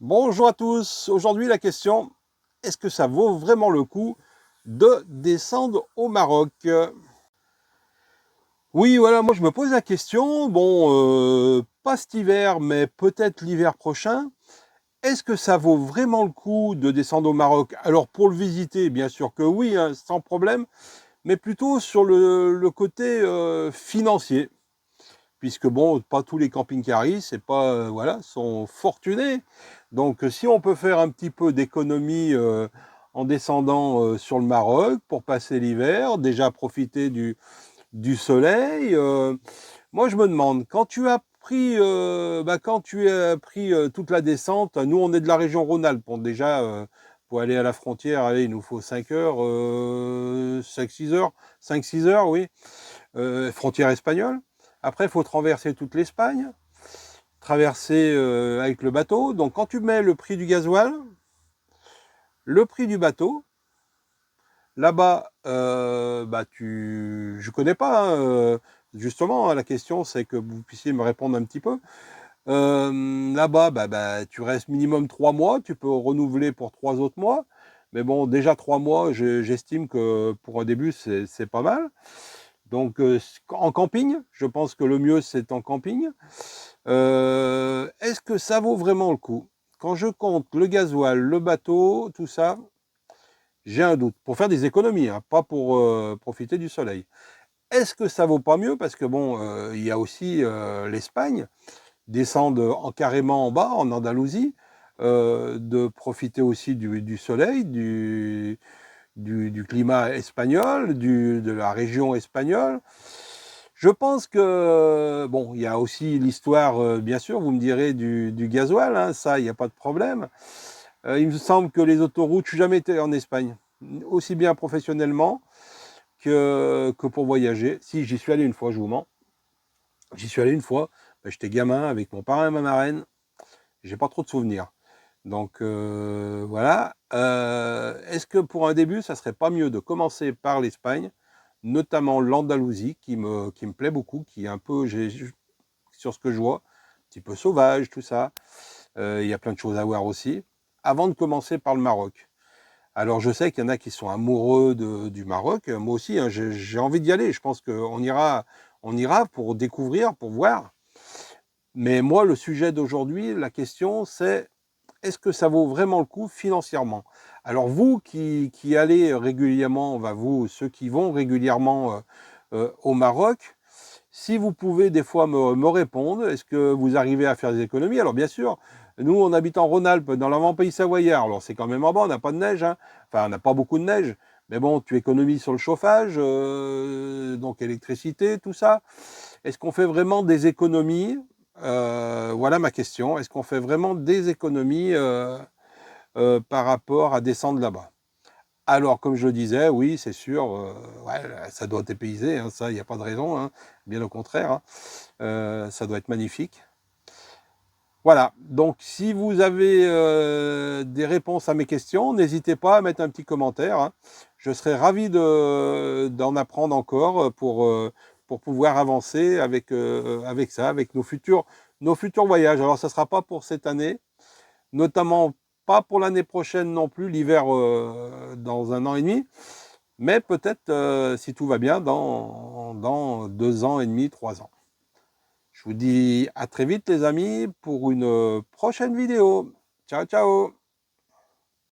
Bonjour à tous. Aujourd'hui, la question, est-ce que ça vaut vraiment le coup de descendre au Maroc? Oui, voilà, moi je me pose la question. Bon, pas cet hiver, mais peut-être l'hiver prochain. Est-ce que ça vaut vraiment le coup de descendre au Maroc? Alors pour le visiter, bien sûr que oui, hein, sans problème, mais plutôt sur le côté financier. Puisque bon, pas tous les camping-caristes, c'est pas voilà, sont fortunés. Donc si on peut faire un petit peu d'économie en descendant sur le Maroc pour passer l'hiver, déjà profiter du soleil. Moi je me demande, quand tu as pris toute la descente, nous on est de la région Rhône-Alpes, bon, déjà pour aller à la frontière, allez, il nous faut 5 heures, 5-6 heures, 5-6 heures, oui, frontière espagnole. Après, il faut traverser toute l'Espagne, traverser avec le bateau. Donc, quand tu mets le prix du gasoil, le prix du bateau, là-bas, je connais pas. Hein, justement, la question, c'est que vous puissiez me répondre un petit peu. Là-bas, tu restes minimum 3 mois. Tu peux renouveler pour 3 autres mois. Mais bon, déjà 3 mois, j'estime que pour un début, c'est pas mal. Donc, en camping, je pense que le mieux, c'est en camping. Est-ce que ça vaut vraiment le coup? Quand je compte le gasoil, le bateau, tout ça, j'ai un doute. Pour faire des économies, hein, pas pour profiter du soleil. Est-ce que ça vaut pas mieux? Parce que bon, il y a aussi l'Espagne, descendre carrément en bas, en Andalousie, de profiter aussi du soleil, du climat espagnol, de la région espagnole. Je pense que, bon, il y a aussi l'histoire, bien sûr, vous me direz, du gasoil, hein, ça, il n'y a pas de problème. Il me semble que les autoroutes, je suis jamais été en Espagne, aussi bien professionnellement que pour voyager. Si, j'y suis allé une fois, je vous mens. J'y suis allé une fois, j'étais gamin avec mon parrain et ma marraine, j'ai pas trop de souvenirs. Donc voilà. Est-ce que pour un début, ça serait pas mieux de commencer par l'Espagne, notamment l'Andalousie, qui me plaît beaucoup, qui est un peu, sur ce que je vois, un petit peu sauvage, tout ça. Il y a plein de choses à voir aussi, avant de commencer par le Maroc. Alors je sais qu'il y en a qui sont amoureux du Maroc. Moi aussi, hein, j'ai envie d'y aller. Je pense qu'on ira pour découvrir, pour voir. Mais moi, le sujet d'aujourd'hui, la question, c'est est-ce que ça vaut vraiment le coup financièrement? Alors vous qui allez régulièrement, vous, ceux qui vont régulièrement au Maroc, si vous pouvez des fois me répondre, est-ce que vous arrivez à faire des économies? Alors bien sûr, nous on habite en Rhône-Alpes, dans l'avant-pays savoyard, alors c'est quand même en bas, on n'a pas de neige, hein. Enfin on n'a pas beaucoup de neige, mais bon, tu économises sur le chauffage, donc électricité, tout ça. Est-ce qu'on fait vraiment des économies? Voilà ma question. Est-ce qu'on fait vraiment des économies par rapport à descendre là-bas? Alors, comme je le disais, oui, c'est sûr, ouais, ça doit dépayser, hein, ça, il n'y a pas de raison, hein, bien au contraire, hein, ça doit être magnifique. Voilà, donc si vous avez des réponses à mes questions, n'hésitez pas à mettre un petit commentaire, hein. Je serais ravi d'en apprendre encore pour pouvoir avancer avec ça, avec nos futurs voyages. Alors, ça ne sera pas pour cette année, notamment pas pour l'année prochaine non plus, l'hiver dans 1 an et demi, mais peut-être, si tout va bien, dans 2 ans et demi, 3 ans. Je vous dis à très vite les amis pour une prochaine vidéo. Ciao, ciao!